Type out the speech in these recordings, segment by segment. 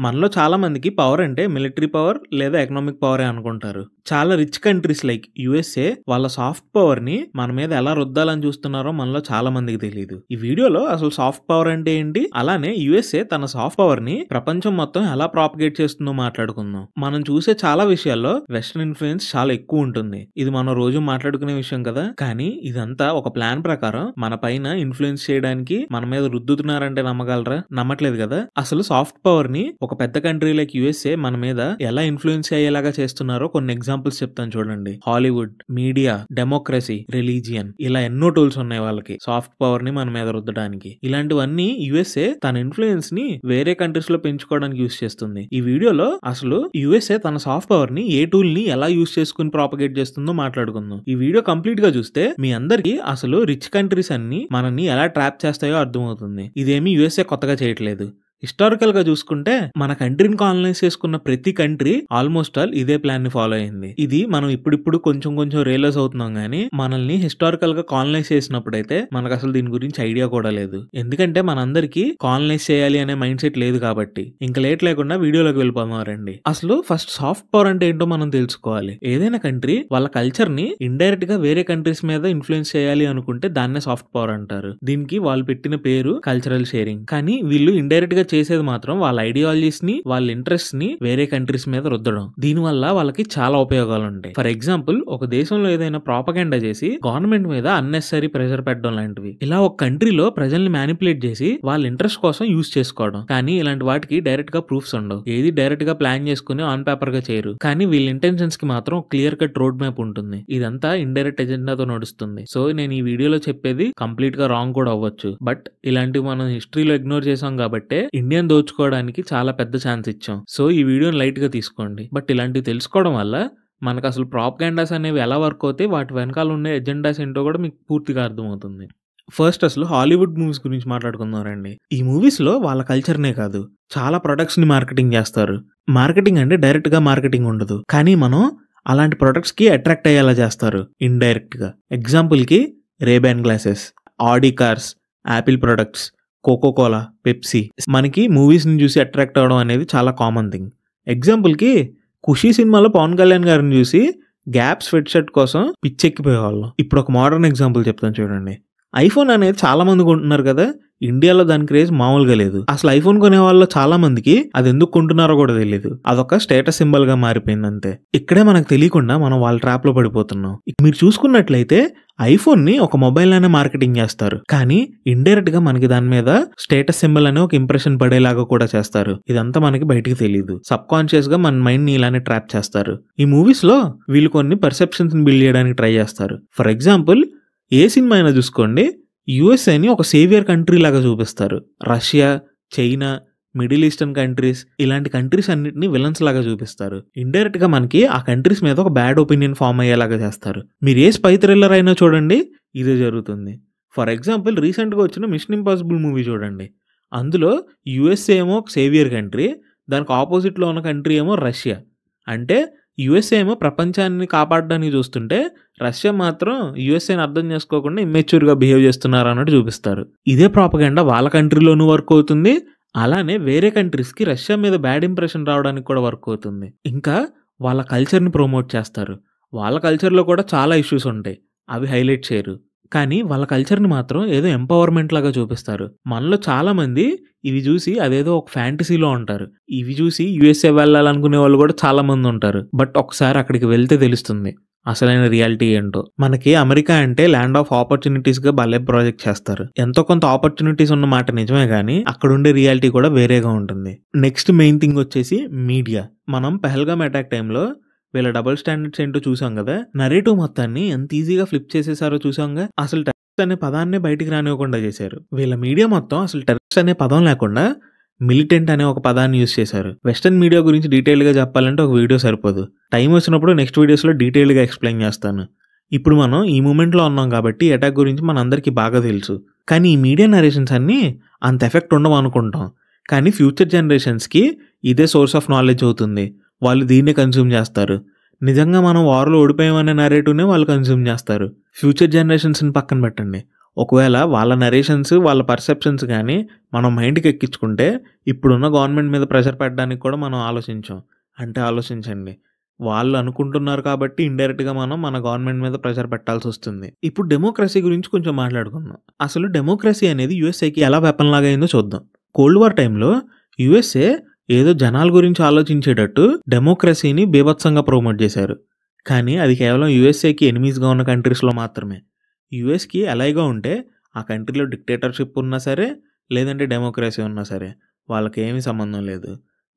మనలో చాలా మందికి పవర్ అంటే మిలిటరీ పవర్ లేదా ఎకనామిక్ పవరే అనుకుంటారు. చాలా రిచ్ కంట్రీస్ లైక్ యుఎస్ఏ వాళ్ళ సాఫ్ట్ పవర్ ని మన మీద ఎలా రుద్దాలని చూస్తున్నారో మనలో చాలా మందికి తెలియదు. ఈ వీడియోలో అసలు సాఫ్ట్ పవర్ అంటే ఏంటి, అలానే యుఎస్ఏ తన సాఫ్ట్ పవర్ ని ప్రపంచం మొత్తం ఎలా ప్రాపగేట్ చేస్తుందో మాట్లాడుకుందాం. మనం చూసే చాలా విషయాల్లో వెస్టర్న్ ఇన్ఫ్లుయెన్స్ చాలా ఎక్కువ ఉంటుంది. ఇది మనం రోజు మాట్లాడుకునే విషయం కదా, కానీ ఇదంతా ఒక ప్లాన్ ప్రకారం మన పైన ఇన్ఫ్లుయెన్స్ చేయడానికి మన మీద రుద్దుతున్నారంటే నమ్మగలరా? నమ్మట్లేదు కదా. అసలు సాఫ్ట్ పవర్ ని ఒక పెద్ద కంట్రీ లైక్ యుఎస్ఏ మన మీద ఎలా ఇన్ఫ్లుయెన్స్ అయ్యేలాగా చేస్తున్నారో కొన్ని ఎగ్జాంపుల్స్ చెప్తాను చూడండి. హాలీవుడ్, మీడియా, డెమోక్రసీ, రిలీజియన్, ఇలా ఎన్నో టూల్స్ ఉన్నాయి వాళ్ళకి సాఫ్ట్ పవర్ ని మన మీద రుద్దడానికి. ఇలాంటివన్నీ యుఎస్ఏ తన ఇన్ఫ్లుయెన్స్ ని వేరే కంట్రీస్ లో పెంచుకోవడానికి యూస్ చేస్తుంది. ఈ వీడియోలో అసలు యుఎస్ఏ తన సాఫ్ట్ పవర్ ని ఏ టూల్ ని ఎలా యూస్ చేసుకుని ప్రాపగేట్ చేస్తుందో మాట్లాడుకుందాం. ఈ వీడియో కంప్లీట్ గా చూస్తే మీ అందరికి అసలు రిచ్ కంట్రీస్ అన్ని మనల్ని ఎలా ట్రాప్ చేస్తాయో అర్థమవుతుంది. ఇదేమి యుఎస్ఏ కొత్తగా చేయట్లేదు. హిస్టారికల్ గా చూసుకుంటే మన కంట్రీని కాలనైజ్ చేసుకున్న ప్రతి కంట్రీ ఆల్మోస్ట్ ఆల్ ఇదే ప్లాన్ ని ఫాలో అయింది. ఇది మనం ఇప్పుడు కొంచెం రియలైజ్ అవుతున్నాం గానీ మనల్ని హిస్టారికల్ గా కాలనైజ్ చేసినప్పుడైతే మనకు అసలు దీని గురించి ఐడియా కూడా లేదు. ఎందుకంటే మనందరికి కాలనైజ్ చేయాలి అనే మైండ్ సెట్ లేదు కాబట్టి. ఇంకా లేట్ లేకుండా వీడియోలోకి వెళ్ళిపోదాం రండి. అసలు ఫస్ట్ సాఫ్ట్ పవర్ అంటే ఏంటో మనం తెలుసుకోవాలి. ఏదైనా కంట్రీ వాళ్ళ కల్చర్ ని ఇండైరెక్ట్ గా వేరే కంట్రీస్ మీద ఇన్ఫ్లుయెన్స్ చేయాలి అనుకుంటే దాన్నే సాఫ్ట్ పవర్ అంటారు. దీనికి వాళ్ళు పెట్టిన పేరు కల్చరల్ షేరింగ్. కానీ వీళ్ళు ఇండైరెక్ట్ గా చేసేది మాత్రం వాళ్ళ ఐడియాలజీస్ ని, వాళ్ళ ఇంట్రెస్ట్ ని వేరే కంట్రీస్ మీద రుద్దడం. దీని వల్ల వాళ్ళకి చాలా ఉపయోగాలు ఉంటాయి. ఫర్ ఎగ్జాంపుల్, ఒక దేశంలో ఏదైనా ప్రాపగెండా చేసి గవర్నమెంట్ మీద అన్నెసరీ ప్రెషర్ పెట్టడం లాంటివి. ఇలా ఒక కంట్రీలో ప్రజల్ని మ్యానిపులేట్ చేసి వాళ్ళ ఇంట్రెస్ట్ కోసం యూజ్ చేసుకోవడం. కానీ ఇలాంటి వాటికి డైరెక్ట్ గా ప్రూఫ్స్ ఉండవు. ఏది డైరెక్ట్ గా ప్లాన్ చేసుకుని ఆన్ పేపర్ గా చేయరు. కానీ వీళ్ళ ఇంటెన్షన్స్ కి మాత్రం క్లియర్ కట్ రోడ్ మ్యాప్ ఉంటుంది. ఇదంతా ఇండైరెక్ట్ ఎజెండాతో నడుస్తుంది. సో నేను ఈ వీడియోలో చెప్పేది కంప్లీట్ గా రాంగ్ కూడా అవ్వచ్చు. బట్ ఇలాంటివి మనం హిస్టరీలో ఇగ్నోర్ చేసాం కాబట్టి ఇండియన్ దోచుకోవడానికి చాలా పెద్ద ఛాన్స్ ఇచ్చాం. సో ఈ వీడియోని లైట్ గా తీసుకోండి. బట్ ఇలాంటివి తెలుసుకోవడం వల్ల మనకు అసలు ప్రాపగెండాస్ అనేవి ఎలా వర్క్ అవుతాయి, వాటి వెనకాల ఉండే ఎజెండాస్ ఏంటో కూడా మీకు పూర్తిగా అర్థమవుతుంది. ఫస్ట్ అసలు హాలీవుడ్ మూవీస్ గురించి మాట్లాడుకుందాం రండి. ఈ మూవీస్ లో వాళ్ళ కల్చర్నే కాదు, చాలా ప్రొడక్ట్స్ ని మార్కెటింగ్ చేస్తారు. మార్కెటింగ్ అంటే డైరెక్ట్ గా మార్కెటింగ్ ఉండదు, కానీ మనం అలాంటి ప్రొడక్ట్స్ కి అట్రాక్ట్ అయ్యేలా చేస్తారు ఇండైరెక్ట్ గా. ఎగ్జాంపుల్ కి Ray Ban glasses, Audi cars, Apple products, Coca Cola, Pepsi. మనకి మూవీస్ ని చూసి అట్రాక్ట్ అవ్వడం అనేది చాలా కామన్ థింగ్. ఎగ్జాంపుల్ కి ఖుషీ సినిమాలో పవన్ కళ్యాణ్ గారిని చూసి గ్యాప్ స్వెట్ షర్ట్ కోసం పిచ్చెక్కిపోయేవాళ్ళం. ఇప్పుడు ఒక మోడర్న్ ఎగ్జాంపుల్ చెప్తాను చూడండి. ఐఫోన్ అనేది చాలా మంది కొంటున్నారు కదా, ఇండియాలో దాని క్రేజ్ మామూలుగా లేదు. అసలు ఐఫోన్ కొనే వాళ్ళలో చాలా మందికి అది ఎందుకు కొంటున్నారో కూడా తెలియదు. అదొక స్టేటస్ సింబల్ గా మారిపోయింది అంతే. ఇక్కడే మనకు తెలియకుండా మనం వాళ్ళ ట్రాప్ లో పడిపోతున్నాం. మీరు చూసుకున్నట్లయితే ఐఫోన్ ని ఒక మొబైల్ అనే మార్కెటింగ్ చేస్తారు, కానీ ఇండైరెక్ట్ గా మనకి దాని మీద స్టేటస్ సింబల్ అనే ఒక ఇంప్రెషన్ పడేలాగా కూడా చేస్తారు. ఇదంతా మనకి బయటికి తెలియదు. సబ్ కాన్షియస్ గా మన మైండ్ ని ఇలానే ట్రాప్ చేస్తారు. ఈ మూవీస్ లో వీళ్ళు కొన్ని పర్సెప్షన్స్ ని బిల్డ్ చేయడానికి ట్రై చేస్తారు. ఫర్ ఎగ్జాంపుల్, ఏ సినిమా అయినా చూసుకోండి, యుఎస్ఏని ఒక సేవియర్ కంట్రీ లాగా చూపిస్తారు. Russia, China, middle eastern countries, ఇలాంటి కంట్రీస్ అన్నిటిని విలన్స్ లాగా చూపిస్తారు. ఇండైరెక్ట్ గా మనకి ఆ కంట్రీస్ మీద ఒక బ్యాడ్ ఒపీనియన్ ఫామ్ అయ్యేలాగా చేస్తారు. మీరు ఏ స్పై థ్రిల్లర్ అయినా చూడండి, ఇదే జరుగుతుంది. ఫర్ ఎగ్జాంపుల్, రీసెంట్ గా వచ్చిన మిషన్ ఇంపాసిబుల్ మూవీ చూడండి. అందులో యుఎస్ఏ ఏమో ఒక సేవియర్ కంట్రీ, దానికి ఆపోజిట్ లో ఉన్న కంట్రీ ఏమో రష్యా. అంటే యుఎస్ఏ ఏమో ప్రపంచాన్ని కాపాడడానికి చూస్తుంటే రష్యా మాత్రం యుఎస్ఏని అర్థం చేసుకోకుండా ఇమ్మెచ్యూర్ గా బిహేవ్ చేస్తున్నారు అన్నట్టు చూపిస్తారు. ఇదే ప్రాపగెండా వాళ్ళ కంట్రీలోనూ వర్క్ అవుతుంది, అలానే వేరే కంట్రీస్ కి రష్యా మీద బ్యాడ్ ఇంప్రెషన్ రావడానికి కూడా వర్క్ అవుతుంది. ఇంకా వాళ్ళ కల్చర్ ని ప్రమోట్ చేస్తారు. వాళ్ళ కల్చర్ లో కూడా చాలా ఇష్యూస్ ఉంటాయి, అవి హైలైట్ చేయరు. కానీ వాళ్ళ కల్చర్ని మాత్రం ఏదో ఎంపవర్మెంట్ లాగా చూపిస్తారు. మనలో చాలా మంది ఇవి చూసి అదేదో ఒక ఫ్యాంటసీలో ఉంటారు. ఇవి చూసి యుఎస్ఏ వెళ్ళాలనుకునే వాళ్ళు కూడా చాలా మంది ఉంటారు. బట్ ఒకసారి అక్కడికి వెళ్తే తెలుస్తుంది అసలైన రియాలిటీ ఏంటో. మనకి అమెరికా అంటే ల్యాండ్ ఆఫ్ ఆపర్చునిటీస్ గా భలే ప్రాజెక్ట్ చేస్తారు. ఎంతో కొంత ఆపర్చునిటీస్ ఉన్న మాట నిజమే, కానీ అక్కడ ఉండే రియాలిటీ కూడా వేరేగా ఉంటుంది. నెక్స్ట్ మెయిన్ థింగ్ వచ్చేసి మీడియా. మనం పెహల్గామ్ అటాక్ టైంలో వీళ్ళ డబుల్ స్టాండర్డ్స్ ఏంటో చూసాం కదా. నరేటివ్ మొత్తాన్ని ఎంత ఈజీగా ఫ్లిప్ చేసేసారో చూసాంగా. అసలు టెర్రరిస్ట్ అనే పదాన్నే బయటికి రానివ్వకుండా చేశారు. వీళ్ళ మీడియా మొత్తం అసలు టెర్రరిస్ట్ అనే పదం లేకుండా మిలిటెంట్ అనే ఒక పదాన్ని యూజ్ చేశారు. వెస్టర్న్ మీడియా గురించి డీటెయిల్ గా చెప్పాలంటే ఒక వీడియో సరిపోదు. టైం వచ్చినప్పుడు నెక్స్ట్ వీడియోస్ లో డీటెయిల్ గా ఎక్స్ప్లెయిన్ చేస్తాను. ఇప్పుడు మనం ఈ మూమెంట్ లో ఉన్నాం కాబట్టి అటాక్ గురించి మన అందరికి బాగా తెలుసు. కానీ ఈ మీడియా నరేషన్స్ అన్ని అంత ఎఫెక్ట్ ఉండవు అనుకుంటాం, కానీ ఫ్యూచర్ జనరేషన్స్ కి ఇదే సోర్స్ ఆఫ్ నాలెడ్జ్ అవుతుంది. వాళ్ళు దీన్నే కన్స్యూమ్ చేస్తారు. నిజంగా మనం వార్లో ఓడిపోయామనే నరేటివ్నే వాళ్ళు కన్స్యూమ్ చేస్తారు. ఫ్యూచర్ జనరేషన్స్ని పక్కన పెట్టండి, ఒకవేళ వాళ్ళ నరేషన్స్, వాళ్ళ పర్సెప్షన్స్ గానీ మనం మైండ్‌కి ఎక్కించుకుంటే ఇప్పుడున్న గవర్నమెంట్ మీద ప్రెషర్ పెట్టడానికి కూడా మనం ఆలోచించం. అంటే ఆలోచించండి. వాళ్ళు అనుకుంటున్నారు కాబట్టి ఇండైరెక్ట్‌గా మనం మన గవర్నమెంట్ మీద ప్రెషర్ పెట్టాల్సొస్తుంది. ఇప్పుడు డెమోక్రసీ గురించి కొంచెం మాట్లాడుకుందాం. అసలు డెమోక్రసీ అనేది యూఎస్ఏకి ఎలా వెపన్ లాగా అయిందో చూద్దాం. కోల్డ్ వార్ టైంలో యూఎస్ఏ ఏదో జనాల గురించి ఆలోచించేటట్టు డెమోక్రసీని బీభత్సంగా ప్రమోట్ చేశారు. కానీ అది కేవలం యూఎస్ఏకి ఎనిమీస్‌గా ఉన్న కంట్రీస్‌లో మాత్రమే. యూఎస్‌కి అలైగా ఉంటే ఆ కంట్రీలో డిక్టేటర్‌షిప్ ఉన్నా సరే, లేదంటే డెమోక్రసీ ఉన్నా సరే వాళ్ళకేమీ సంబంధం లేదు.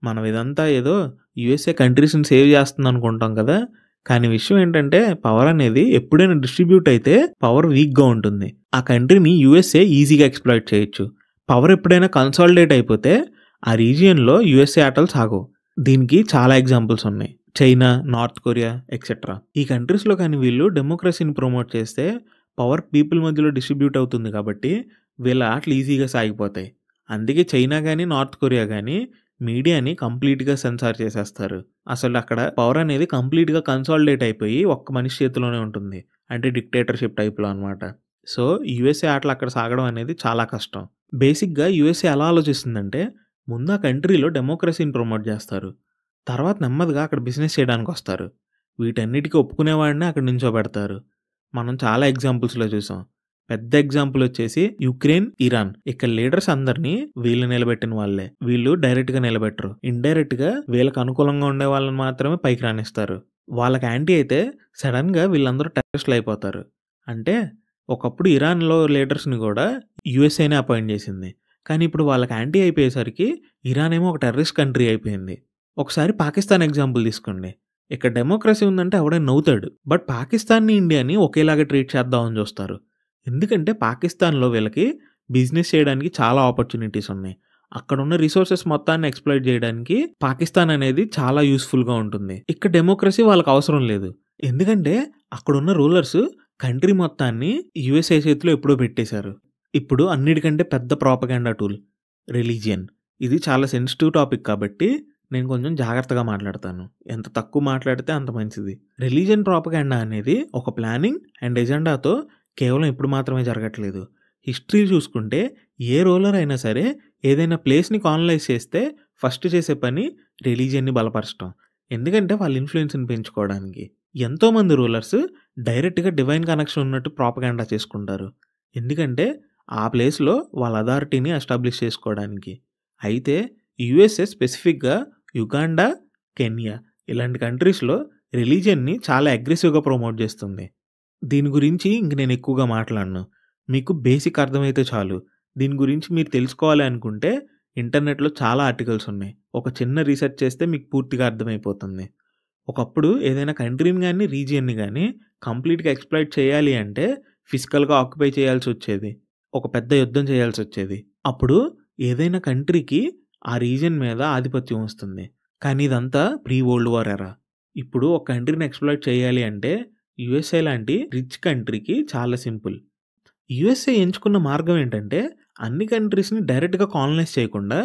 మనం ఇదంతా ఏదో యూఎస్ఏ కంట్రీస్‌ని సేవ్ చేస్తుందనుకుంటాం కదా! కానీ విషయం ఏంటంటే పవర్ అనేది ఎప్పుడైనా డిస్ట్రిబ్యూట్ అయితే పవర్ వీక్‌గా ఉంటుంది. ఆ కంట్రీని యూఎస్ఏ ఈజీగా ఎక్స్‌ప్లాయిట్ చేయొచ్చు. పవర్ ఎప్పుడైనా కన్సాలిడేట్ అయిపోతే ఆ రీజియన్‌లో యూఎస్ఏ ఆటలు సాగవు. దీనికి చాలా ఎగ్జాంపుల్స్ ఉన్నాయి. China, north Korea etcetera. ఈ కంట్రీస్‌లో కానీ వీళ్ళు డెమోక్రసీని ప్రమోట్ చేస్తే పవర్ పీపుల్ మధ్యలో డిస్ట్రిబ్యూట్ అవుతుంది కాబట్టి వీళ్ళ ఆటలు ఈజీగా సాగిపోతాయి. అందుకే చైనా గానీ, నార్త్ కొరియా గానీ మీడియాని కంప్లీట్‌గా సెన్సార్ చేసేస్తారు. అసలు అక్కడ పవర్ అనేది కంప్లీట్‌గా కన్సాలిడేట్ అయిపోయి ఒక్క మనిషి చేతిలోనే ఉంటుంది. అంటే డిక్టేటర్‌షిప్ టైప్‌లో అనమాట. సో, యూఎస్ఏ ఆటలు అక్కడ సాగడం అనేది చాలా కష్టం. బేసిక్‌గా యూఎస్ఏ ఎలా ఆలోచిస్తుందంటే ముందు ఆ కంట్రీలో డెమోక్రసీని ప్రమోట్ చేస్తారు. తర్వాత నెమ్మదిగా అక్కడ బిజినెస్ చేయడానికొస్తారు. వీటన్నిటికి ఒప్పుకునేవాడినే అక్కడ నించోబెడతారు. మనం చాలా ఎగ్జాంపుల్స్‌లో చూసాం. పెద్ద ఎగ్జాంపుల్ వచ్చేసి యుక్రెయిన్, ఇరాన్. ఇక్కడ లీడర్స్ అందరినీ వీళ్ళు నిలబెట్టిన వాళ్ళే. వీళ్ళు డైరెక్ట్‌గా నిలబెట్టరు. ఇండైరెక్ట్‌గా వీళ్ళకి అనుకూలంగా ఉండే వాళ్ళని మాత్రమే పైకి రానిస్తారు. వాళ్ళకి యాంటీ అయితే సడెన్‌గా వీళ్ళందరూ టెర్రరిస్టులు అయిపోతారు. అంటే ఒకప్పుడు ఇరాన్‌లో లీడర్స్‌ని కూడా యూఎస్ఏనే అపాయింట్ చేసింది. కానీ ఇప్పుడు వాళ్ళకి యాంటీ అయిపోయేసరికి ఇరాన్ ఏమో ఒక టెర్రరిస్ట్ కంట్రీ అయిపోయింది. ఒకసారి పాకిస్తాన్ ఎగ్జాంపుల్ తీసుకోండి. ఇక్కడ డెమోక్రసీ ఉందంటే ఎవడైనా నవ్వుతాడు. బట్ పాకిస్తాన్‌ని, ఇండియాని ఒకేలాగా ట్రీట్ చేద్దామని చూస్తారు. ఎందుకంటే పాకిస్తాన్‌లో వీళ్ళకి బిజినెస్ చేయడానికి చాలా ఆపర్చునిటీస్ ఉన్నాయి. అక్కడున్న రిసోర్సెస్ మొత్తాన్ని ఎక్స్‌ప్లాయిట్ చేయడానికి పాకిస్తాన్ అనేది చాలా యూజ్‌ఫుల్‌గా ఉంటుంది. ఇక్కడ డెమోక్రసీ వాళ్ళకి అవసరం లేదు. ఎందుకంటే అక్కడున్న రూలర్స్ కంట్రీ మొత్తాన్ని యూఎస్ఏ చేతిలో ఎప్పుడో పెట్టేశారు. ఇప్పుడు అన్నిటికంటే పెద్ద ప్రాపగాండా టూల్ రిలీజియన్. ఇది చాలా సెన్సిటివ్ టాపిక్ కాబట్టి నేను కొంచెం జాగ్రత్తగా మాట్లాడతాను. ఎంత తక్కువ మాట్లాడితే అంత మంచిది. రిలీజియన్ ప్రాపగాండా అనేది ఒక ప్లానింగ్ అండ్ ఎజెండాతో కేవలం ఇప్పుడు మాత్రమే జరగట్లేదు. హిస్టరీ చూసుకుంటే ఏ రూలర్ అయినా సరే ఏదైనా ప్లేస్‌ని కాలనైజ్ చేస్తే ఫస్ట్ చేసే పని రిలీజియన్‌ని బలపరచడం. ఎందుకంటే వాళ్ళ ఇన్‌ఫ్లూయెన్స్‌ని పెంచుకోవడానికి. ఎంతోమంది రూలర్స్ డైరెక్ట్‌గా డివైన్ కనెక్షన్ ఉన్నట్టు ప్రాపగాండా చేసుకుంటారు. ఎందుకంటే ఆ ప్లేస్‌లో వాళ్ళ అథారిటీని ఎస్టాబ్లిష్ చేసుకోవడానికి. అయితే యూఎస్ఏ స్పెసిఫిక్‌గా యుగాండా, కెన్యా ఇలాంటి కంట్రీస్‌లో రిలీజియన్‌ని చాలా అగ్రెసివ్‌గా ప్రమోట్ చేస్తుంది. దీని గురించి ఇంక నేను ఎక్కువగా మాట్లాడను. మీకు బేసిక్ అర్థమైతే చాలు. దీని గురించి మీరు తెలుసుకోవాలి అనుకుంటే ఇంటర్నెట్‌లో చాలా ఆర్టికల్స్ ఉన్నాయి. ఒక చిన్న రీసెర్చ్ చేస్తే మీకు పూర్తిగా అర్థమైపోతుంది. ఒకప్పుడు ఏదైనా కంట్రీని గాని, రీజియన్‌ని గాని కంప్లీట్‌గా ఎక్స్‌ప్లాయిట్ చేయాలి అంటే ఫిజికల్‌గా ఆక్యుపై చేయాల్సొచ్చేది. ఒక పెద్ద యుద్ధం చేయాల్సొచ్చేది. అప్పుడు ఏదైనా కంట్రీకి ఆ రీజియన్ మీద ఆధిపత్యం వస్తుంది. కానీ ఇదంతా ప్రీ వరల్డ్ వార్ ఎరా. ఇప్పుడు ఒక కంట్రీని ఎక్స్‌ప్లాయిట్ చేయాలి అంటే యూఎస్ఏ లాంటి రిచ్ కంట్రీకి చాలా సింపుల్. యూఎస్ఏ ఎంచుకున్న మార్గం ఏంటంటే అన్ని కంట్రీస్‌ని డైరెక్ట్‌గా కాలనైజ్ చేయకుండా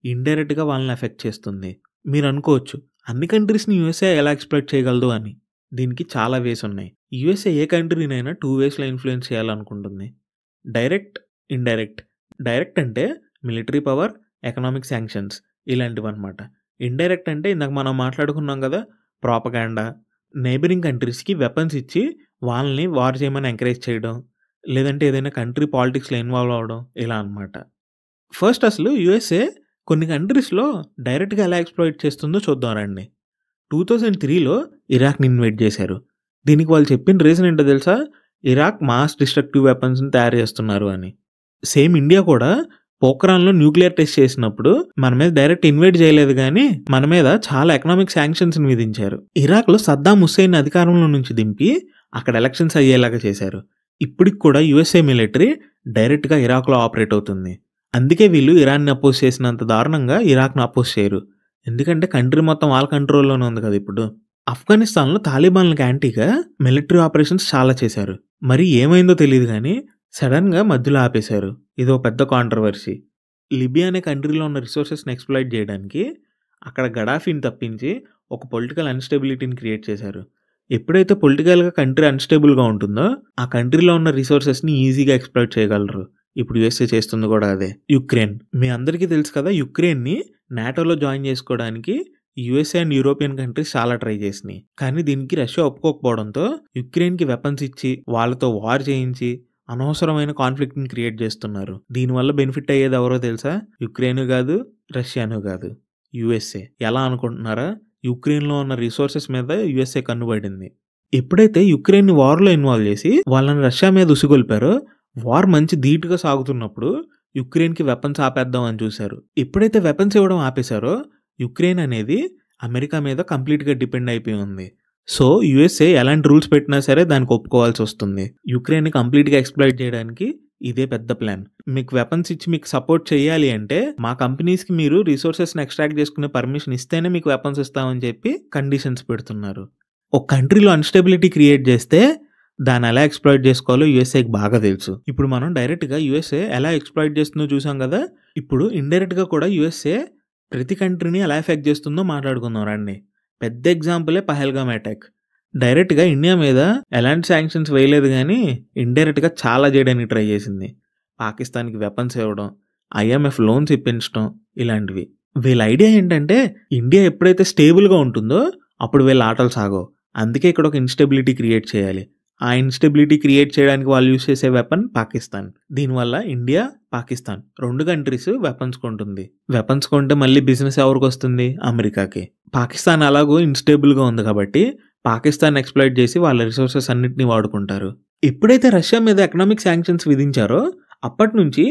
ఇండైరెక్ట్‌గా వాళ్ళని ఎఫెక్ట్ చేస్తుంది. మీరు అనుకోవచ్చు అన్ని కంట్రీస్‌ని యూఎస్ఏ ఎలా ఎక్స్‌ప్లాయిట్ చేయగలదు అని. దీనికి చాలా వేస్ ఉన్నాయి. యూఎస్ఏ ఏ కంట్రీనైనా 2 వేస్‌లో ఇన్‌ఫ్లూయెన్స్ చేయాలనుకుంటుంది. Direct, indirect. డైరెక్ట్ అంటే మిలిటరీ పవర్, ఎకనామిక్ శాంక్షన్స్ ఇలాంటివన్నమాట. ఇండైరెక్ట్ అంటే ఇందాక మనం మాట్లాడుకున్నాం కదా! ప్రాపగాండా. నైబరింగ్ కంట్రీస్‌కి వెపన్స్ ఇచ్చి వాళ్ళని వార్ చేయమని ఎంకరేజ్ చేయడం. లేదంటే ఏదైనా కంట్రీ పాలిటిక్స్‌లో ఇన్వాల్వ్ అవ్వడం ఇలా అన్నమాట. ఫస్ట్ అసలు యూఎస్ఏ కొన్ని కంట్రీస్‌లో డైరెక్ట్‌గా ఎలా ఎక్స్‌ప్లాయిట్ చేస్తుందో చూద్దాం రండి. 2003లో ఇరాక్‌ని ఇన్వైడ్ చేశారు. దీనికి వాళ్ళు చెప్పిన రీజన్ ఏంటో తెలుసా? ఇరాక్ మాస్ డిస్ట్రక్టివ్ వెపన్స్‌ని తయారు చేస్తున్నారు అని. సేమ్ ఇండియా కూడా పోఖ్రాన్‌లో న్యూక్లియర్ టెస్ట్ చేసినప్పుడు మన మీద డైరెక్ట్ ఇన్వైడ్ చేయలేదు గానీ మన మీద చాలా ఎకనామిక్ శాంక్షన్స్‌ని విధించారు. ఇరాక్‌లో సద్దాం హుస్సేన్ అధికారంలో నుంచి దింపి అక్కడ ఎలక్షన్స్ అయ్యేలాగా చేశారు. ఇప్పటికి కూడా యూఎస్ఏ మిలిటరీ డైరెక్ట్‌గా ఇరాక్‌లో ఆపరేట్ అవుతుంది. అందుకే వీళ్ళు ఇరాన్‌ని అపోజ్ చేసినంత దారుణంగా ఇరాక్‌ని అపోజ్ చేయరు. ఎందుకంటే కంట్రీ మొత్తం వాళ్ళ కంట్రోల్‌లోనే ఉంది కదా ఇప్పుడు. ఆఫ్ఘనిస్తాన్‌లో తాలిబాన్‌లకి యాంటీగా మిలిటరీ ఆపరేషన్స్ చాలా చేశారు. మరి ఏమైందో తెలీదు గానీ సడెన్‌గా మధ్యలో ఆపేశారు. ఇదో పెద్ద కాంట్రోవర్సీ. లిబియా అనే కంట్రీలో ఉన్న రిసోర్సెస్‌ని ఎక్స్‌ప్లాయిట్ చేయడానికి అక్కడ గడాఫీని తప్పించి ఒక పొలిటికల్ అన్‌స్టెబిలిటీని క్రియేట్ చేశారు. ఎప్పుడైతే పొలిటికల్‌గా కంట్రీ అన్‌స్టేబుల్‌గా ఉంటుందో, ఆ కంట్రీలో ఉన్న రిసోర్సెస్‌ని ఈజీగా ఎక్స్‌ప్లాయిట్ చేయగలరు. ఇప్పుడు యూఎస్ఏ చేస్తుంది కూడా అదే. యుక్రెయిన్. మీ అందరికీ తెలుసు కదా! యుక్రెయిన్‌ని నాటోలో జాయిన్ చేసుకోవడానికి యూఎస్ఏ అండ్ యూరోపియన్ కంట్రీస్ చాలా ట్రై చేసినాయి. కానీ దీనికి రష్యా ఒప్పుకోకపోవడంతో యుక్రెయిన్‌కి వెపన్స్ ఇచ్చి, వాళ్ళతో వార్ చేయించి, అనవసరమైన కాన్‌ఫ్లిక్ట్‌ని క్రియేట్ చేస్తున్నారు. దీనివల్ల బెనిఫిట్ అయ్యేది ఎవరో తెలుసా? యుక్రెయిన్ కాదు, రష్యాను కాదు. యూఎస్ఏ. ఎలా అనుకుంటున్నారా? యుక్రెయిన్‌లో ఉన్న రిసోర్సెస్ మీద యూఎస్ఏ కన్నుబడింది. ఎప్పుడైతే యుక్రెయిన్‌ని వార్‌లో ఇన్వాల్వ్ చేసి వాళ్ళని రష్యా మీద ఉసిగొల్పారో, వార్ మంచి ధీటుగా సాగుతున్నప్పుడు యుక్రెయిన్‌కి వెపన్స్ ఆపేద్దామని చూశారు. ఎప్పుడైతే వెపన్స్ ఇవ్వడం ఆపేశారో, యుక్రెయిన్ అనేది అమెరికా మీద కంప్లీట్‌గా డిపెండ్ అయిపోయి ఉంది. సో, యూఎస్ఏ ఎలాంటి రూల్స్ పెట్టినా సరే దానికి ఒప్పుకోవాల్సి వస్తుంది. యుక్రెయిన్‌ని కంప్లీట్‌గా ఎక్స్‌ప్లాయిట్ చేయడానికి ఇదే పెద్ద ప్లాన్. మీకు వెపన్స్ ఇచ్చి మీకు సపోర్ట్ చేయాలి అంటే, మా కంపెనీస్‌కి మీరు రిసోర్సెస్‌ని ఎక్స్‌ట్రాక్ట్ చేసుకునే పర్మిషన్ ఇస్తేనే మీకు వెపన్స్ ఇస్తామని చెప్పి కండిషన్స్ పెడుతున్నారు. ఒక కంట్రీలో అన్‌స్టెబిలిటీ క్రియేట్ చేస్తే దాన్ని ఎలా ఎక్స్‌ప్లాయిట్ చేసుకోవాలో యూఎస్ఏకి బాగా తెలుసు. ఇప్పుడు మనం డైరెక్ట్‌గా యూఎస్ఏ ఎలా ఎక్స్‌ప్లాయిట్ చేస్తుందో చూసాం కదా! ఇప్పుడు ఇండైరెక్ట్‌గా కూడా యూఎస్ఏ ప్రతి కంట్రీని ఎలా ఎఫెక్ట్ చేస్తుందో మాట్లాడుకుందాం రండి. పెద్ద ఎగ్జాంపులే పహల్గామ్ అటాక్. డైరెక్ట్‌గా ఇండియా మీద ఎలాంటి శాంక్షన్స్ వేయలేదు గానీ, ఇండైరెక్ట్‌గా చాలా చేయడానికి ట్రై చేసింది. పాకిస్తాన్‌కి వెపన్స్ ఇవ్వడం, ఐఎంఎఫ్ లోన్స్ ఇప్పించడం ఇలాంటివి. వీళ్ళ ఐడియా ఏంటంటే, ఇండియా ఎప్పుడైతే స్టేబుల్‌గా ఉంటుందో అప్పుడు వీళ్ళ ఆటలు సాగవు. అందుకే ఇక్కడ ఒక ఇన్‌స్టెబిలిటీ క్రియేట్ చేయాలి. ఆ ఇన్‌స్టెబిలిటీ క్రియేట్ చేయడానికి వాళ్ళు యూజ్ చేసే వెపన్ పాకిస్తాన్. దీనివల్ల ఇండియా, పాకిస్తాన్ 2 కంట్రీస్ వెపన్స్ కొంటుంది. వెపన్స్ కొంటే మళ్ళీ బిజినెస్ ఎవరికొస్తుంది? అమెరికాకి. పాకిస్తాన్ అలాగో ఇన్‌స్టేబుల్‌గా ఉంది కాబట్టి పాకిస్తాన్ ఎక్స్‌ప్లాయిట్ చేసి వాళ్ళ రిసోర్సెస్ అన్నిటిని వాడుకుంటారు. ఎప్పుడైతే రష్యా మీద ఎకనామిక్ శాంక్షన్స్ విధించారో అప్పటినుంచి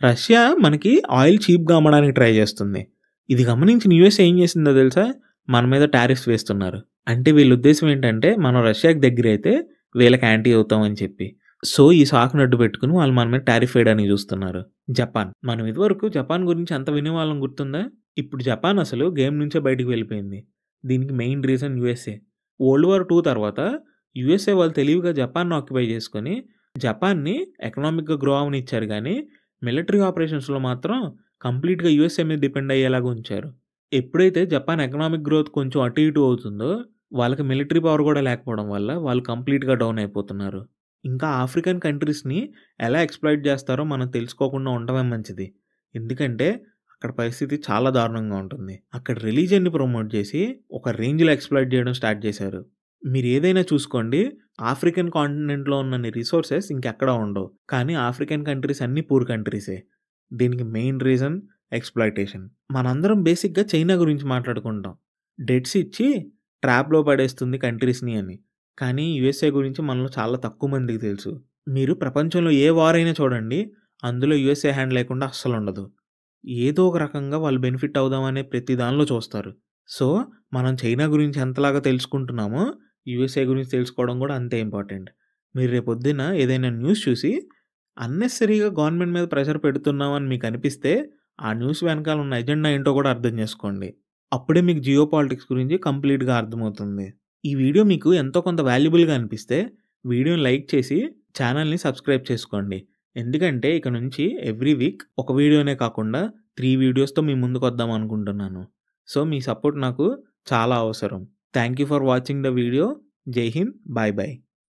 రష్యా మనకి ఆయిల్ చీప్‌గా అమ్మడానికి ట్రై చేస్తుంది. ఇది గమనించిన యూఎస్ఏ ఏం చేసిందో తెలుసా? మన మీద టారిఫ్స్ వేస్తున్నారు. అంటే వీళ్ళ ఉద్దేశ్యం ఏంటంటే మనం రష్యాకి దగ్గరైతే వీళ్ళకి యాంటీ అవుతామని చెప్పి. సో, ఈ సాకును అడ్డు పెట్టుకొని వాళ్ళు మన మీద టారిఫ్ వేయడానికి చూస్తున్నారు. జపాన్. మనం ఇదివరకు జపాన్ గురించి అంత వినేవాళ్ళం గుర్తుందా? ఇప్పుడు జపాన్ అసలు గేమ్ నుంచే బయటికి వెళ్ళిపోయింది. దీనికి main reason USA. World war 2 తర్వాత యూఎస్ఏ వాళ్ళు తెలివిగా జపాన్‌ని ఆక్యుపై చేసుకొని జపాన్‌ని ఎకనామిక్‌గా గ్రో అవ్వనిచ్చారు గానీ, మిలిటరీ ఆపరేషన్స్‌లో మాత్రం కంప్లీట్‌గా యూఎస్ఏ మీద డిపెండ్ అయ్యేలాగా ఉంచారు. ఎప్పుడైతే జపాన్ ఎకనామిక్ గ్రోత్ కొంచెం అటు ఇటు అవుతుందో, వాళ్ళకి మిలిటరీ పవర్ కూడా లేకపోవడం వల్ల వాళ్ళు కంప్లీట్‌గా డౌన్ అయిపోతున్నారు. ఇంకా ఆఫ్రికన్ కంట్రీస్‌ని ఎలా ఎక్స్‌ప్లాయిట్ చేస్తారో మనం తెలుసుకోకుండా ఉండడమే మంచిది. ఎందుకంటే అక్కడ పరిస్థితి చాలా దారుణంగా ఉంటుంది. అక్కడ రిలీజియన్‌ని ప్రమోట్ చేసి ఒక రేంజ్‌లో ఎక్స్‌ప్లాయిట్ చేయడం స్టార్ట్ చేశారు. మీరు ఏదైనా చూసుకోండి, ఆఫ్రికన్ కాంటినెంట్‌లో ఉన్నన్ని రిసోర్సెస్ ఇంకెక్కడా ఉండవు. కానీ ఆఫ్రికన్ కంట్రీస్ అన్నీ పూర్ కంట్రీసే. దీనికి మెయిన్ రీజన్ ఎక్స్‌ప్లాయిటేషన్. మనందరం బేసిక్‌గా చైనా గురించి మాట్లాడుకుంటాం. డెట్స్ ఇచ్చి ట్రాప్‌లో పడేస్తుంది కంట్రీస్‌ని అని. కానీ యూఎస్ఏ గురించి మనలో చాలా తక్కువ మందికి తెలుసు. మీరు ప్రపంచంలో ఏ వార్ అయినా చూడండి, అందులో యూఎస్ఏ హ్యాండ్ లేకుండా అస్సలుండదు. ఏదో ఒక రకంగా వాళ్ళు బెనిఫిట్ అవుదామనే ప్రతి దానిలో చూస్తారు. సో, మనం చైనా గురించి ఎంతలాగా తెలుసుకుంటున్నామో, యూఎస్ఏ గురించి తెలుసుకోవడం కూడా అంతే ఇంపార్టెంట్. మీరు రేపొద్దున ఏదైనా న్యూస్ చూసి అన్నెసెసరీగా గవర్నమెంట్ మీద ప్రెషర్ పెడుతున్నామని మీకు అనిపిస్తే, ఆ న్యూస్ వెనకాల ఉన్న ఎజెండా ఏంటో కూడా అర్థం చేసుకోండి. అప్పుడే మీకు జియో పాలిటిక్స్ గురించి కంప్లీట్‌గా అర్థమవుతుంది. ఈ వీడియో మీకు ఎంతో కొంత వాల్యుబుల్‌గా అనిపిస్తే, వీడియోని లైక్ చేసి ఛానెల్‌ని సబ్స్క్రైబ్ చేసుకోండి. ఎందుకంటే ఇక నుంచి ఎవ్రీ వీక్ ఒక వీడియోనే కాకుండా 3 వీడియోస్‌తో మీ ముందుకొద్దాం అనుకుంటున్నాను. సో, మీ సపోర్ట్ నాకు చాలా అవసరం. Thank you for watching the video. జై హింద్. By by.